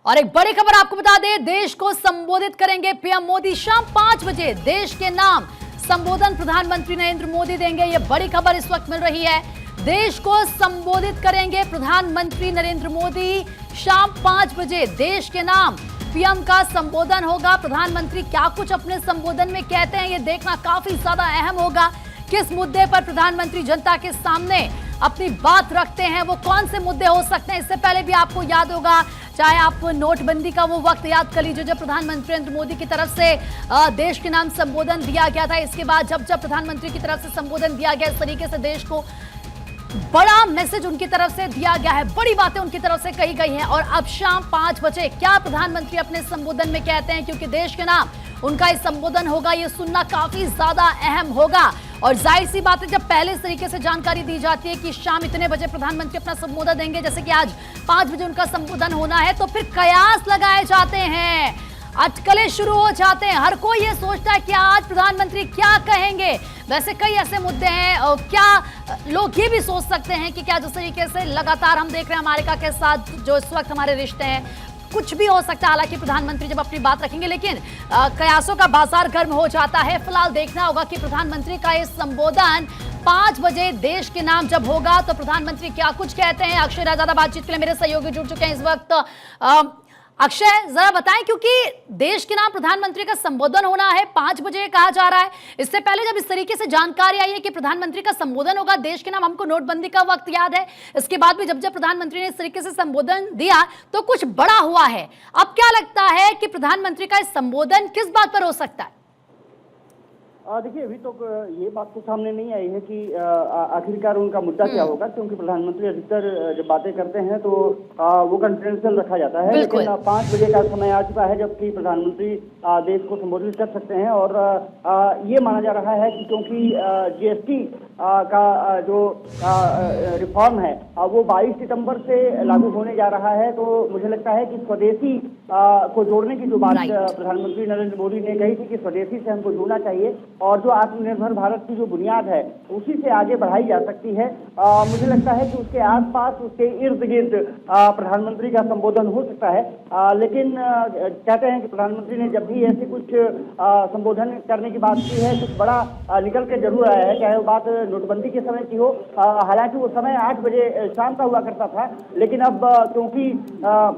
और एक बड़ी खबर आपको बता दें, देश को संबोधित करेंगे पीएम मोदी। शाम 5 बजे देश के नाम संबोधन प्रधानमंत्री नरेंद्र मोदी देंगे। यह बड़ी खबर इस वक्त मिल रही है। देश को संबोधित करेंगे प्रधानमंत्री नरेंद्र मोदी। शाम 5 बजे देश के नाम पीएम का संबोधन होगा। प्रधानमंत्री क्या कुछ अपने संबोधन में कहते हैं, यह देखना काफी ज्यादा अहम होगा। किस मुद्दे पर प्रधानमंत्री जनता के सामने अपनी बात रखते हैं, वो कौन से मुद्दे हो सकते हैं। इससे पहले भी आपको याद होगा, चाहे आप नोटबंदी का वो वक्त याद कर लीजिए जब प्रधानमंत्री नरेंद्र मोदी की तरफ से देश के नाम संबोधन दिया गया था। इसके बाद जब प्रधानमंत्री की तरफ से संबोधन दिया गया, इस तरीके से देश को बड़ा मैसेज उनकी तरफ से दिया गया है, बड़ी बातें उनकी तरफ से कही गई हैं। और अब शाम 5 बजे क्या प्रधानमंत्री अपने संबोधन में कहते हैं, क्योंकि देश के नाम उनका इस संबोधन होगा, ये सुनना काफी ज्यादा अहम होगा। और जाहिर सी बात है, जब पहले इस तरीके से जानकारी दी जाती है कि शाम इतने बजे प्रधानमंत्री अपना संबोधन देंगे, जैसे कि आज 5 बजे उनका संबोधन होना है, तो फिर कयास लगाए जाते हैं, अटकलें शुरू हो जाते हैं। हर कोई ये सोचता है कि आज प्रधानमंत्री क्या कहेंगे। वैसे कई ऐसे मुद्दे हैं, और क्या लोग ये भी सोच सकते हैं कि क्या जिस तरीके से लगातार हम देख रहे हैं अमेरिका के साथ जो इस वक्त हमारे रिश्ते हैं, कुछ भी हो सकता है। हालांकि प्रधानमंत्री जब अपनी बात रखेंगे, लेकिन कयासों का बाजार गर्म हो जाता है। फिलहाल देखना होगा कि प्रधानमंत्री का ये संबोधन 5 बजे देश के नाम जब होगा तो प्रधानमंत्री क्या कुछ कहते हैं। अक्षय ज्यादा बातचीत के लिए मेरे सहयोगी जुड़ चुके हैं इस वक्त। अक्षय, जरा बताएं, क्योंकि देश के नाम प्रधानमंत्री का संबोधन होना है 5 बजे कहा जा रहा है। इससे पहले जब इस तरीके से जानकारी आई है कि प्रधानमंत्री का संबोधन होगा देश के नाम, हमको नोटबंदी का वक्त याद है। इसके बाद भी जब प्रधानमंत्री ने इस तरीके से संबोधन दिया तो कुछ बड़ा हुआ है। अब क्या लगता है कि प्रधानमंत्री का इस संबोधन किस बात पर हो सकता है? देखिए, अभी तो ये बात तो सामने नहीं आई है कि आखिरकार उनका मुद्दा क्या होगा, क्योंकि प्रधानमंत्री अधिकतर जब बातें करते हैं तो वो कॉन्फिडेंशियल रखा जाता है। लेकिन 5 बजे का समय आ चुका है जबकि प्रधानमंत्री देश को संबोधित कर सकते हैं। और ये माना जा रहा है कि क्योंकि जीएसटी का जो रिफॉर्म है वो 22 सितंबर से लागू होने जा रहा है, तो मुझे लगता है कि स्वदेशी को जोड़ने की जो बात प्रधानमंत्री नरेंद्र मोदी ने कही थी कि स्वदेशी से हमको जुड़ना चाहिए और जो आत्मनिर्भर भारत की जो बुनियाद है उसी से आगे बढ़ाई जा सकती है। मुझे लगता है कि उसके आसपास, उसके इर्द गिर्द प्रधानमंत्री का संबोधन हो सकता है। लेकिन कहते हैं कि प्रधानमंत्री ने जब भी ऐसे कुछ संबोधन करने की बात की है, कुछ बड़ा निकल के जरूर आया है, चाहे वो बात नोटबंदी के समय की हो। हालांकि वो समय 8 बजे शाम का हुआ करता था, लेकिन अब क्योंकि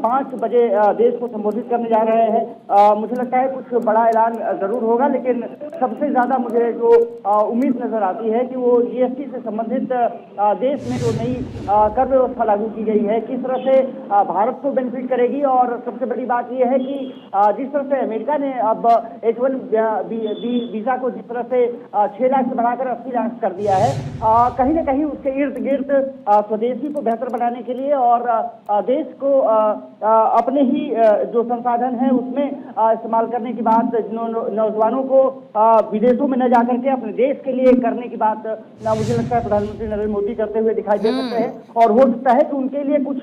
5 बजे देश को संबोधित करने जा रहे हैं, मुझे लगता है कुछ बड़ा ऐलान जरूर होगा। लेकिन सबसे ज्यादा मुझे जो उम्मीद नजर आती है कि वो जीएसटी से संबंधित देश में जो नई कर व्यवस्था लागू की गई है, किस तरह से भारत को बेनिफिट करेगी। और सबसे बड़ी बात यह है कि जिस तरह से अमेरिका ने अब H1 वीजा को जिस तरह से 6 लाख से बढ़ाकर 80 लाख कर दिया है, कहीं ना कहीं उसके इर्द गिर्द स्वदेशी को बेहतर बनाने के लिए और देश को अपने ही जो संसाधन है उसमें इस्तेमाल करने की बात, नौजवानों को विदेशों में न जाकर के अपने देश के लिए करने की बात मुझे लगता है प्रधानमंत्री नरेंद्र मोदी करते हुए दिखाई दे सकते हैं। और हो सकता है कि उनके लिए कुछ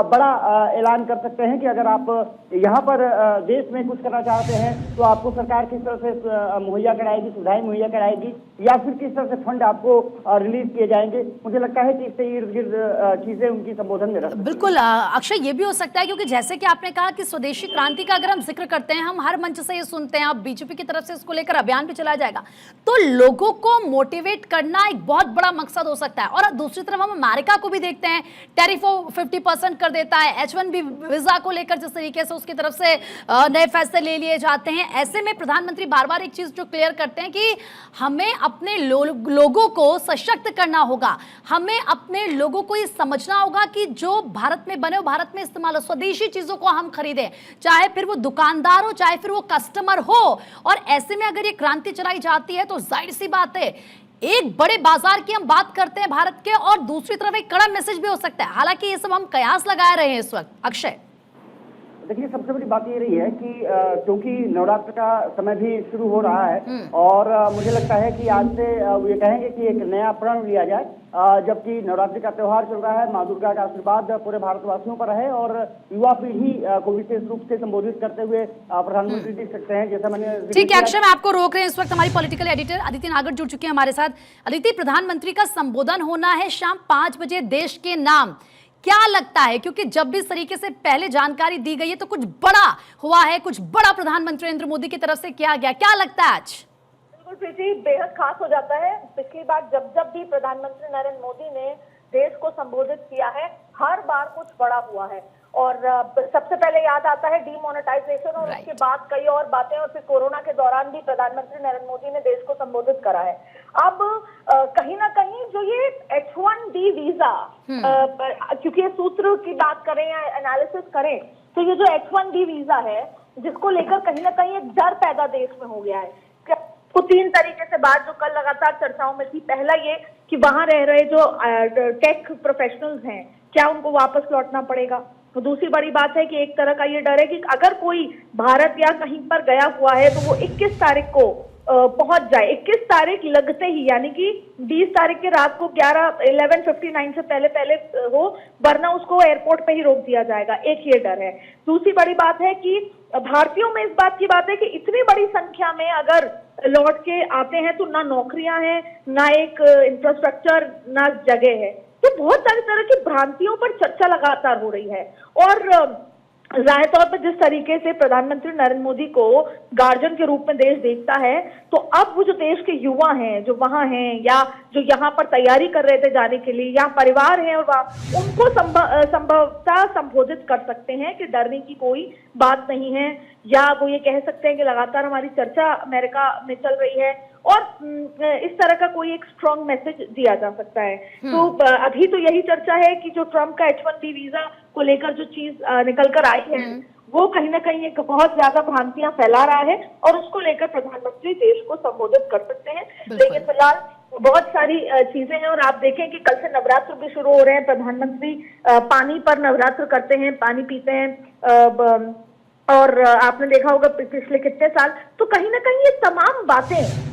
बड़ा ऐलान कर सकते हैं कि अगर आप यहाँ पर देश में कुछ करना चाहते हैं तो आपको सरकार किस तरह से मुहैया कराएगी, सुविधाएं मुहैया कराएगी, या फिर किस तरह से फंड आपको रिलीज किए जाएंगे। मुझे लगता है कि इससे इर्द गिर्द चीजें उनकी संबोधन में रख। बिल्कुल अक्षय, ये भी हो सकता है क्योंकि जैसे कि आपने कहा कि स्वदेशी क्रांति का अगर हम जिक्र करते हैं, हम हर मंच से ये सुनते हैं, अब बीजेपी की तरफ से इसको लेकर अभियान भी चलाया जाएगा, तो लोगों को मोटिवेट करना एक बहुत बड़ा मकसद हो सकता है। और दूसरी तरफ हम अमेरिका को भी देखते हैं, टैरिफ 50% कर देता है। H1B वीजा को लेकर जिस तरीके से उसकी तरफ से नए फैसले ले लिए जाते हैं, ऐसे में प्रधानमंत्री बार बार एक चीज जो क्लियर करते हैं कि हमें अपने लोगों को सशक्त करना होगा, हमें अपने लोगों को ये समझना होगा कि जो भारत में बने, भारत में इस्तेमाल हो, स्वदेशी चीजों को हम खरीदें, चाहे फिर वो दुकानदार हो, चाहे फिर वो कस्टमर हो। और ऐसे में अगर ये क्रांति चलाई जाती है तो जाहिर सी बात है एक बड़े बाजार की हम बात करते हैं भारत के, और दूसरी तरफ एक कड़ा मैसेज भी हो सकता है। हालांकि ये सब हम कयास लगा रहे हैं इस वक्त। अक्षय, देखिए, सबसे बड़ी बात ये रही है कि क्योंकि नवरात्र का समय भी शुरू हो रहा है और मुझे लगता है कि आज से ये कहेंगे कि एक नया प्रण लिया जाए, जबकि नवरात्रि का त्योहार चल रहा है। माँ दुर्गा का आशीर्वाद पूरे भारतवासियों पर है और युवा पीढ़ी को विशेष रूप से संबोधित करते हुए प्रधानमंत्री देख सकते हैं, जैसा मैंने। ठीक है अक्षय, मैं आपको रोक रहे हैं। इस वक्त हमारी पॉलिटिकल एडिटर अदिति नागर जुड़ चुकी है हमारे साथ। अदिति, प्रधानमंत्री का संबोधन होना है शाम 5 बजे देश के नाम, क्या लगता है, क्योंकि जब भी इस तरीके से पहले जानकारी दी गई है तो कुछ बड़ा हुआ है, कुछ बड़ा प्रधानमंत्री नरेंद्र मोदी की तरफ से किया गया, क्या लगता है आज? बिल्कुल प्रीति, बेहद खास हो जाता है। पिछली बार जब भी प्रधानमंत्री नरेंद्र मोदी ने देश को संबोधित किया है, हर बार कुछ बड़ा हुआ है। और सबसे पहले याद आता है डीमोनेटाइजेशन, और उसके बाद कई और बातें, और फिर कोरोना के दौरान भी प्रधानमंत्री नरेंद्र मोदी ने देश को संबोधित करा है। अब कहीं ना कहीं जो ये H1B वीजा, क्योंकि ये सूत्र की बात करें या एनालिसिस करें, तो ये जो H1B वीजा है, जिसको लेकर कहीं ना कहीं एक डर पैदा देश में हो गया है। तो 3 तरीके से बात जो कल लगातार चर्चाओं में थी, पहला ये कि वहां रह रहे जो टेक प्रोफेशनल्स हैं, क्या उनको वापस लौटना पड़ेगा। तो दूसरी बड़ी बात है कि एक तरह का ये डर है कि अगर कोई भारत या कहीं पर गया हुआ है तो वो 21 तारीख को पहुंच जाए, 21 तारीख लगते ही, यानी कि 20 तारीख के रात को 11:59 से पहले हो, वरना उसको एयरपोर्ट पे ही रोक दिया जाएगा। एक ये डर है। दूसरी बड़ी बात है कि भारतीयों में इस बात की बात है कि इतनी बड़ी संख्या में अगर लौट के आते हैं तो ना नौकरियां हैं, ना एक इंफ्रास्ट्रक्चर, ना जगह है। तो बहुत सारी तरह की भ्रांतियों पर चर्चा लगातार हो रही है। और जाहिर तौर पर जिस तरीके से प्रधानमंत्री नरेंद्र मोदी को गार्जियन के रूप में देश देखता है, तो अब वो जो देश के युवा हैं जो वहां हैं, या जो यहाँ पर तैयारी कर रहे थे जाने के लिए, या परिवार हैं और वहां, उनको संभवतः संबोधित कर सकते हैं कि डरने की कोई बात नहीं है। या वो ये कह सकते हैं कि लगातार हमारी चर्चा अमेरिका में चल रही है, और इस तरह का कोई एक स्ट्रॉन्ग मैसेज दिया जा सकता है। तो अभी तो यही चर्चा है कि जो ट्रम्प का H1B वीजा को लेकर जो चीज निकल कर आई है, वो कहीं ना कहीं एक बहुत ज्यादा भ्रांतियां फैला रहा है, और उसको लेकर प्रधानमंत्री देश को संबोधित कर सकते हैं। लेकिन फिलहाल बहुत सारी चीजें हैं, और आप देखें कि कल से नवरात्र भी शुरू हो रहे हैं। प्रधानमंत्री पानी पर नवरात्र करते हैं, पानी पीते हैं, और आपने देखा होगा पिछले कितने साल। तो कहीं ना कहीं ये तमाम बातें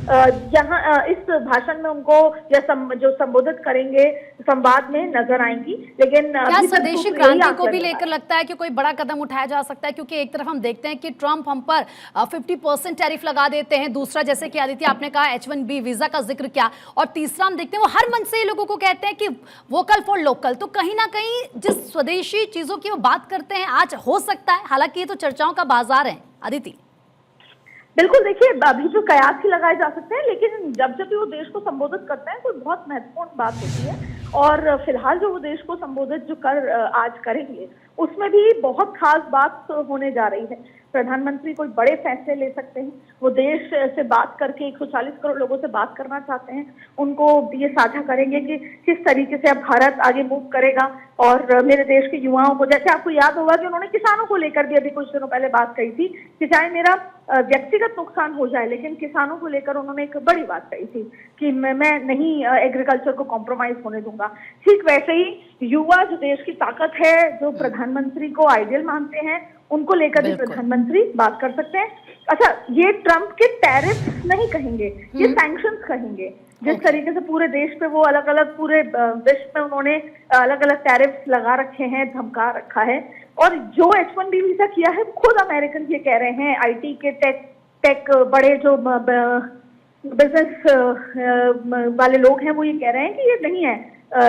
यहाँ इस भाषण में उनको या जो संबोधित करेंगे संवाद में नजर आएंगी। लेकिन क्या स्वदेशी क्रांति को भी लेकर लगता है कि कोई बड़ा कदम उठाया जा सकता है? क्योंकि एक तरफ हम देखते हैं कि ट्रंप हम पर 50% टैरिफ लगा देते हैं, दूसरा जैसे कि आदित्य आपने कहा H1B वीजा का जिक्र किया, और तीसरा हम देखते हैं वो हर मन से लोगों को कहते हैं कि वोकल फॉर लोकल। तो कहीं ना कहीं जिस स्वदेशी चीजों की वो बात करते हैं, आज हो सकता है, हालांकि ये तो चर्चाओं का बाजार है अदिति। बिल्कुल, देखिए अभी जो कयास ही लगाए जा सकते हैं, लेकिन जब भी वो देश को संबोधित करते हैं कोई बहुत महत्वपूर्ण बात होती है। और फिलहाल जो वो देश को संबोधित जो आज करेंगे, उसमें भी बहुत खास बात होने जा रही है। प्रधानमंत्री कोई बड़े फैसले ले सकते हैं। वो देश से बात करके 140 करोड़ लोगों से बात करना चाहते हैं, उनको ये साझा करेंगे कि किस तरीके से अब भारत आगे मूव करेगा। और मेरे देश के युवाओं को, जैसे आपको याद होगा कि उन्होंने किसानों को लेकर भी अभी कुछ दिनों पहले बात कही थी कि चाहे मेरा व्यक्तिगत नुकसान हो जाए, लेकिन किसानों को लेकर उन्होंने एक बड़ी बात कही थी कि मैं नहीं एग्रीकल्चर को कॉम्प्रोमाइज होने दूंगा। ठीक वैसे ही युवा जो देश की ताकत है, जो प्रधानमंत्री को आइडियल मानते हैं, उनको लेकर भी प्रधानमंत्री बात कर सकते हैं। अच्छा, ये ट्रंप के टैरिफ नहीं कहेंगे, ये सैंक्शंस कहेंगे। जिस तरीके से पूरे देश पे वो अलग अलग पूरे विश्व में उन्होंने अलग अलग टैरिफ लगा रखे हैं, धमका रखा है। और जो H1B वीजा किया है, खुद अमेरिकन ये कह रहे हैं, IT के टेक बड़े जो बिजनेस वाले लोग हैं, वो ये कह रहे हैं कि ये नहीं है,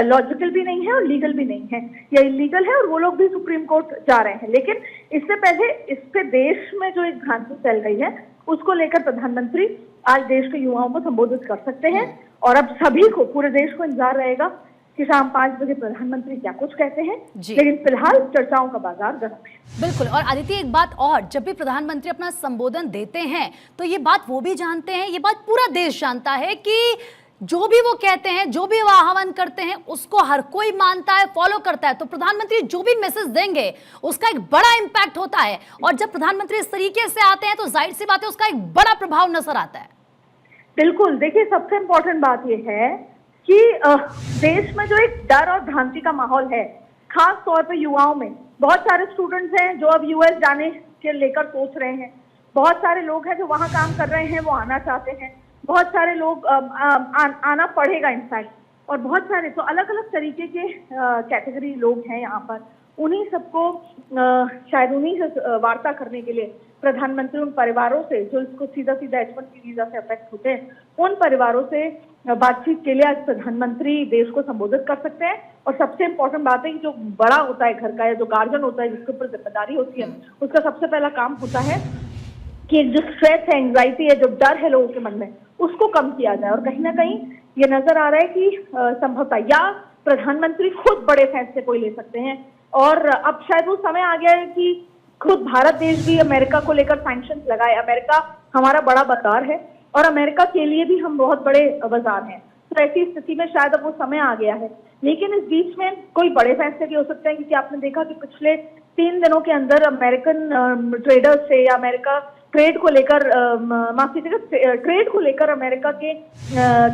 लॉजिकल भी नहीं है और लीगल भी नहीं है, ये इलीगल है, और वो लोग भी सुप्रीम कोर्ट जा रहे हैं। लेकिन इससे पहले इस पे देश में जो एक भ्रांति फैल गई है, उसको लेकर प्रधानमंत्री आज देश के युवाओं को संबोधित कर सकते हैं। और अब सभी को, पूरे देश को इंतजार रहेगा कि शाम 5 बजे प्रधानमंत्री क्या कुछ कहते हैं। लेकिन फिलहाल चर्चाओं का बाजार गर्म है। बिल्कुल। और आदित्य, एक बात और, जब भी प्रधानमंत्री अपना संबोधन देते हैं तो ये बात वो भी जानते हैं, ये बात पूरा देश जानता है कि जो भी वो कहते हैं, जो भी वो आह्वान करते हैं, उसको हर कोई मानता है, फॉलो करता है। तो प्रधानमंत्री जो भी मैसेज देंगे उसका एक बड़ा इंपैक्ट होता है, और जब प्रधानमंत्री इस तरीके से आते हैं तो जाहिर सी बात है उसका एक बड़ा प्रभाव नजर आता है। बिल्कुल, देखिए सबसे इंपॉर्टेंट बात यह है कि देश में जो एक डर और भ्रांति का माहौल है, खास तौर पर युवाओं में। बहुत सारे स्टूडेंट्स हैं जो अब US जाने के लेकर सोच रहे हैं, बहुत सारे लोग हैं जो वहां काम कर रहे हैं, वो आना चाहते हैं, बहुत सारे लोग आना पड़ेगा इनफैक्ट, और बहुत सारे तो अलग अलग तरीके के कैटेगरी लोग हैं यहाँ पर। उन्हीं सबको शायद उन्हीं से वार्ता करने के लिए प्रधानमंत्री उन परिवारों से जो इसको सीधा सीधा H-1B वीजा से अफेक्ट होते हैं, उन परिवारों से बातचीत के लिए आज प्रधानमंत्री देश को संबोधित कर सकते हैं। और सबसे इम्पोर्टेंट बात है कि जो बड़ा होता है घर का या जो गार्जियन होता है जिसके ऊपर जिम्मेदारी होती है, उसका सबसे पहला काम होता है कि जो स्ट्रेस है, एंग्जाइटी है, जो डर है लोगों के मन में, उसको कम किया जाए। और कहीं ना कहीं ये नजर आ रहा है कि संभवतः या प्रधानमंत्री खुद बड़े फैसले कोई ले सकते हैं। और अब शायद वो समय आ गया है कि खुद भारत देश भी अमेरिका को लेकर सैंक्शंस लगाए। अमेरिका हमारा बड़ा बाजार है और अमेरिका के लिए भी हम बहुत बड़े बाजार हैं। तो ऐसी स्थिति में शायद अब वो समय आ गया है। लेकिन इस बीच में कोई बड़े फैसले भी हो सकते हैं, क्योंकि आपने देखा कि पिछले 3 दिनों के अंदर अमेरिकन ट्रेडर्स से या अमेरिका ट्रेड को लेकर माफ कीजिएगा, ट्रेड को लेकर अमेरिका के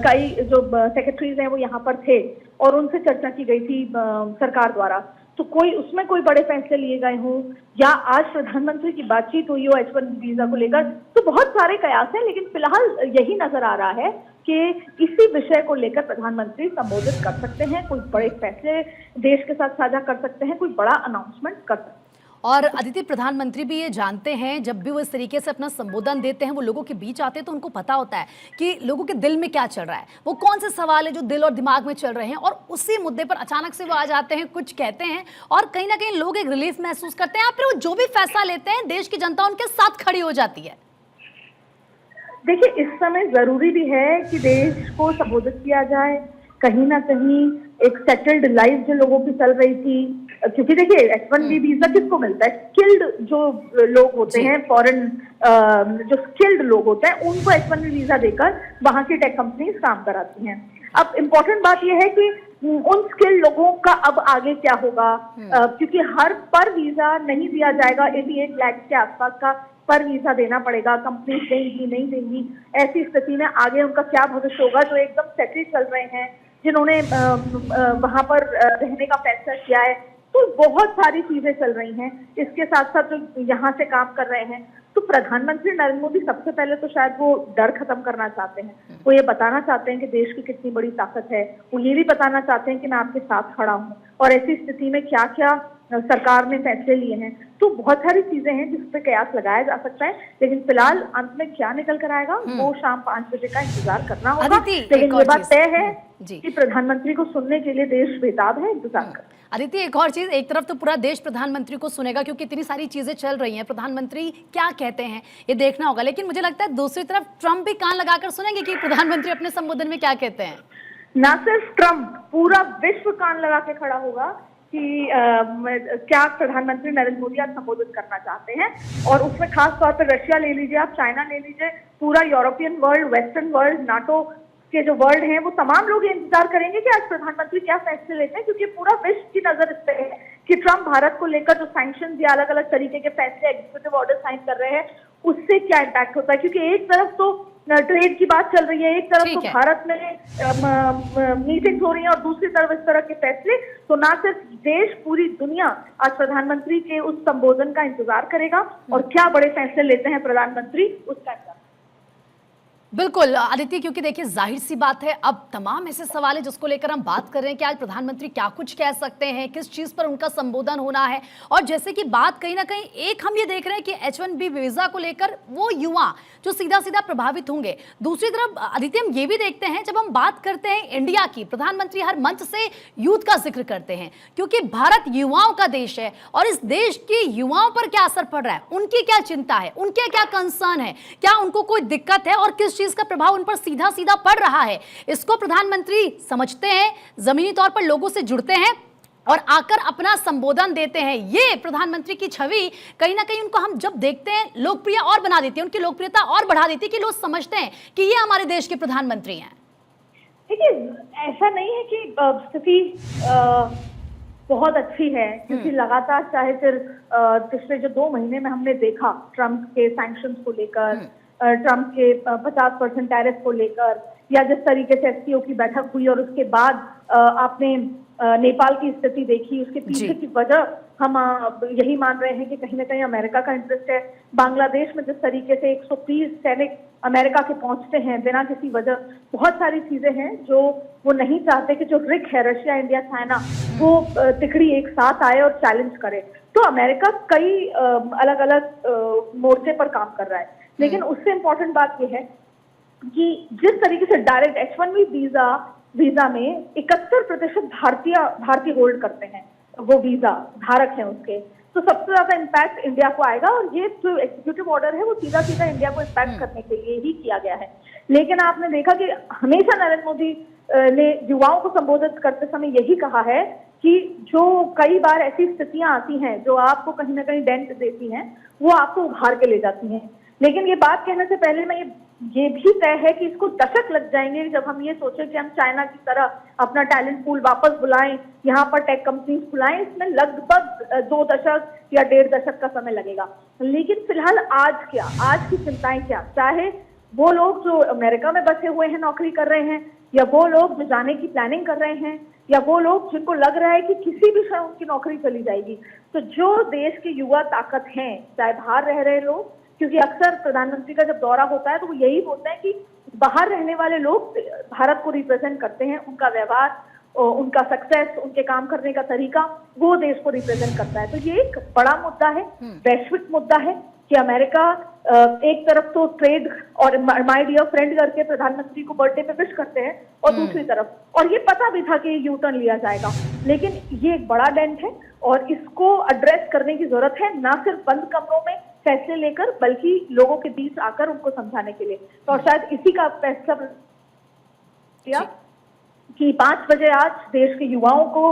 कई जो सेक्रेटरीज हैं वो यहाँ पर थे और उनसे चर्चा की गई थी सरकार द्वारा। तो कोई उसमें कोई बड़े फैसले लिए गए हों या आज प्रधानमंत्री की बातचीत हुई हो H-1B वीजा को लेकर, तो बहुत सारे कयास हैं। लेकिन फिलहाल यही नजर आ रहा है कि इसी विषय को लेकर प्रधानमंत्री संबोधित कर सकते हैं, कोई बड़े फैसले देश के साथ साझा कर सकते हैं, कोई बड़ा अनाउंसमेंट कर सकते हैं। और अदिति, प्रधानमंत्री भी ये जानते हैं, जब भी वो इस तरीके से अपना संबोधन देते हैं, वो लोगों के बीच आते हैं, तो उनको पता होता है कि लोगों के दिल में क्या चल रहा है, वो कौन से सवाल है जो दिल और दिमाग में चल रहे हैं, और उसी मुद्दे पर अचानक से वो आ जाते हैं, कुछ कहते हैं और कहीं ना कहीं लोग एक रिलीफ महसूस करते हैं, या फिर वो जो भी फैसला लेते हैं देश की जनता उनके साथ खड़ी हो जाती है। देखिए, इस समय जरूरी भी है कि देश को संबोधित किया जाए। कहीं ना कहीं एक सेटल्ड लाइफ जो लोगों की चल रही थी, क्योंकि देखिए H-1B वीजा किसको मिलता है? स्किल्ड जो लोग होते हैं, फॉरेन जो स्किल्ड लोग होते हैं, उनको H-1B वीजा देकर वहां की टेक कंपनीज काम कराती हैं। अब इम्पोर्टेंट बात यह है कि उन स्किल्ड लोगों का अब आगे क्या होगा, क्योंकि हर पर वीजा नहीं दिया जाएगा। 88 लाख के आसपास का पर वीजा देना पड़ेगा, कंपनी देंगी नहीं देंगी। ऐसी स्थिति में आगे उनका क्या भविष्य होगा? जो एकदम सेटल चल रहे हैं, जिन्होंने वहां पर रहने का फैसला किया है, तो बहुत सारी चीजें चल रही हैं। इसके साथ साथ जो यहाँ से काम कर रहे हैं, तो प्रधानमंत्री नरेंद्र मोदी सबसे पहले तो शायद वो डर खत्म करना चाहते हैं। वो ये बताना चाहते हैं कि देश की कितनी बड़ी ताकत है। वो ये भी बताना चाहते हैं कि मैं आपके साथ खड़ा हूँ, और ऐसी स्थिति में क्या क्या सरकार ने फैसले लिए हैं। तो बहुत सारी चीजें हैं जिस पे कयास लगाया जा सकता है। लेकिन फिलहाल अंत में क्या निकल कर आएगा वो शाम 5 बजे का इंतजार करना होगा। लेकिन ये बात तय है कि प्रधानमंत्री को सुनने के लिए देश बेताब है इंतजार कर। अदिति, एक और चीज, एक तरफ तो पूरा देश प्रधानमंत्री को सुनेगा क्योंकि इतनी सारी चीजें चल रही हैं, प्रधानमंत्री क्या कहते हैं ये देखना होगा। लेकिन मुझे लगता है दूसरी तरफ ट्रंप भी कान लगाकर सुनेंगे कि प्रधानमंत्री अपने संबोधन में क्या कहते हैं। ना सिर्फ ट्रंप, पूरा विश्व कान लगा के खड़ा होगा कि क्या प्रधानमंत्री नरेंद्र मोदी आज संबोधित करना चाहते हैं। और उसमें खास तौर पर रशिया ले लीजिए, आप चाइना ले लीजिए, पूरा European world, western world, NATO के जो वर्ल्ड है, वो तमाम लोग इंतजार करेंगे कि आज प्रधानमंत्री क्या फैसले लेते हैं। क्योंकि पूरा विश्व की नजर इस पे है कि ट्रंप भारत को लेकर जो सैंक्शन या अलग अलग तरीके के फैसले, एग्जीक्यूटिव ऑर्डर साइन कर रहे हैं, उससे क्या इम्पैक्ट होता है। क्योंकि एक तरफ तो ट्रेड की बात चल रही है, एक तरफ तो भारत में मीटिंग हो रही है, और दूसरी तरफ इस तरह के फैसले। तो ना सिर्फ देश, पूरी दुनिया आज प्रधानमंत्री के उस संबोधन का इंतजार करेगा, और क्या बड़े फैसले लेते हैं प्रधानमंत्री उसका इंतजार। बिल्कुल आदित्य, क्योंकि देखिए जाहिर सी बात है, अब तमाम ऐसे सवाल है जिसको लेकर हम बात कर रहे हैं कि आज प्रधानमंत्री क्या कुछ कह सकते हैं, किस चीज पर उनका संबोधन होना है। और जैसे कि बात कहीं ना कहीं एक हम ये देख रहे हैं कि H-1B वीजा को लेकर वो युवा जो सीधा सीधा प्रभावित होंगे। दूसरी तरफ आदित्य, हम ये भी देखते हैं, जब हम बात करते हैं इंडिया की, प्रधानमंत्री हर मंच से यूथ का जिक्र करते हैं, क्योंकि भारत युवाओं का देश है। और इस देश के युवाओं पर क्या असर पड़ रहा है, उनकी क्या चिंता है, उनके क्या कंसर्न है, क्या उनको कोई दिक्कत है, और किस चीज का प्रभाव उन पर सीधा सीधा पड़ रहा है, इसको प्रधानमंत्री समझते हैं, जमीनी तौर पर लोगों से जुड़ते हैं और आकर अपना संबोधन देते हैं। ये प्रधानमंत्री की छवि कहीं ना कहीं उनको हम जब देखते हैं लोकप्रिय और बना देती है, उनकी लोकप्रियता और बढ़ा देती है कि लोग समझते हैं कि ये हमारे देश के प्रधानमंत्री हैं। देखिए, ऐसा नहीं है कि स्थिति बहुत अच्छी है, क्योंकि लगातार चाहे फिर पिछले जो 2 महीने में हमने देखा ट्रंप के सैंक्शंस को लेकर, ट्रंप के 50% टैरिफ को लेकर, या जिस तरीके से एससीओ की बैठक हुई और उसके बाद आपने नेपाल की स्थिति देखी, उसके पीछे की वजह हम यही मान रहे हैं कि कहीं ना कहीं अमेरिका का इंटरेस्ट है। बांग्लादेश में जिस तरीके से 130 सैनिक अमेरिका के पहुंचते हैं बिना किसी वजह, बहुत सारी चीजें हैं जो वो नहीं चाहते कि जो रिक है रशिया, इंडिया, चाइना, वो तिकड़ी एक साथ आए और चैलेंज करे। तो अमेरिका कई अलग अलग मोर्चे पर काम कर रहा है, लेकिन उससे इम्पोर्टेंट बात यह है कि जिस तरीके से डायरेक्ट H1B वीजा में 71% भारतीय होल्ड करते हैं, वो वीजा धारक हैं उसके, तो सबसे ज्यादा इम्पैक्ट इंडिया को आएगा। और ये जो एग्जीक्यूटिव ऑर्डर है वो सीधा सीधा इंडिया को इम्पैक्ट करने के लिए ही किया गया है। लेकिन आपने देखा कि हमेशा नरेंद्र मोदी ने युवाओं को संबोधित करते समय यही कहा है कि जो कई बार ऐसी स्थितियां आती हैं जो आपको कहीं ना कहीं डेंट देती हैं, वो आपको उभार के ले जाती हैं। लेकिन ये बात कहने से पहले मैं ये भी तय है कि इसको दशक लग जाएंगे जब हम ये सोचें कि हम चाइना की तरह अपना टैलेंट पूल वापस बुलाएं, यहाँ पर टेक कंपनीज बुलाएं। इसमें लगभग 2 दशक या 1.5 दशक का समय लगेगा। लेकिन फिलहाल आज की चिंताएं क्या, चाहे वो लोग जो अमेरिका में बसे हुए हैं नौकरी कर रहे हैं, या वो लोग जो जाने की प्लानिंग कर रहे हैं, या वो लोग जिनको लग रहा है कि किसी भी समय उनकी नौकरी चली जाएगी, तो जो देश के युवा ताकत हैं, चाहे बाहर रह रहे लोग, क्योंकि अक्सर प्रधानमंत्री का जब दौरा होता है तो वो यही बोलते हैं कि बाहर रहने वाले लोग भारत को रिप्रेजेंट करते हैं, उनका व्यवहार, उनका सक्सेस, उनके काम करने का तरीका वो देश को रिप्रेजेंट करता है। तो ये एक बड़ा मुद्दा है, वैश्विक मुद्दा है कि अमेरिका एक तरफ तो ट्रेड और माय डियर फ्रेंड करके प्रधानमंत्री को बर्थडे पे विश करते हैं, और दूसरी तरफ, और ये पता भी था कि यू टर्न लिया जाएगा, लेकिन ये एक बड़ा डेंट है और इसको एड्रेस करने की जरूरत है, ना सिर्फ बंद कमरों में फैसले लेकर, बल्कि लोगों के बीच आकर उनको समझाने के लिए। तो और शायद इसी का फैसला किया कि 5 बजे आज देश के युवाओं को,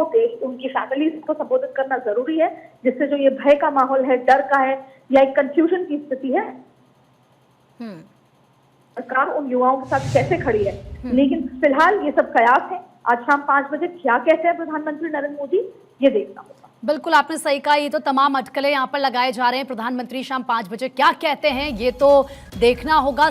उनकी फैमिलीज को संबोधित करना जरूरी है, जिससे जो ये भय का माहौल है, डर का है, या एक कंफ्यूजन की स्थिति है, सरकार उन युवाओं के साथ कैसे खड़ी है। लेकिन फिलहाल ये सब कयास है। आज शाम 5 बजे क्या कहते हैं प्रधानमंत्री नरेंद्र मोदी, ये देखना होगा। बिल्कुल, आपने सही कहा। ये तो तमाम अटकलें यहाँ पर लगाए जा रहे हैं। प्रधानमंत्री शाम 5 बजे क्या कहते हैं, ये तो देखना होगा।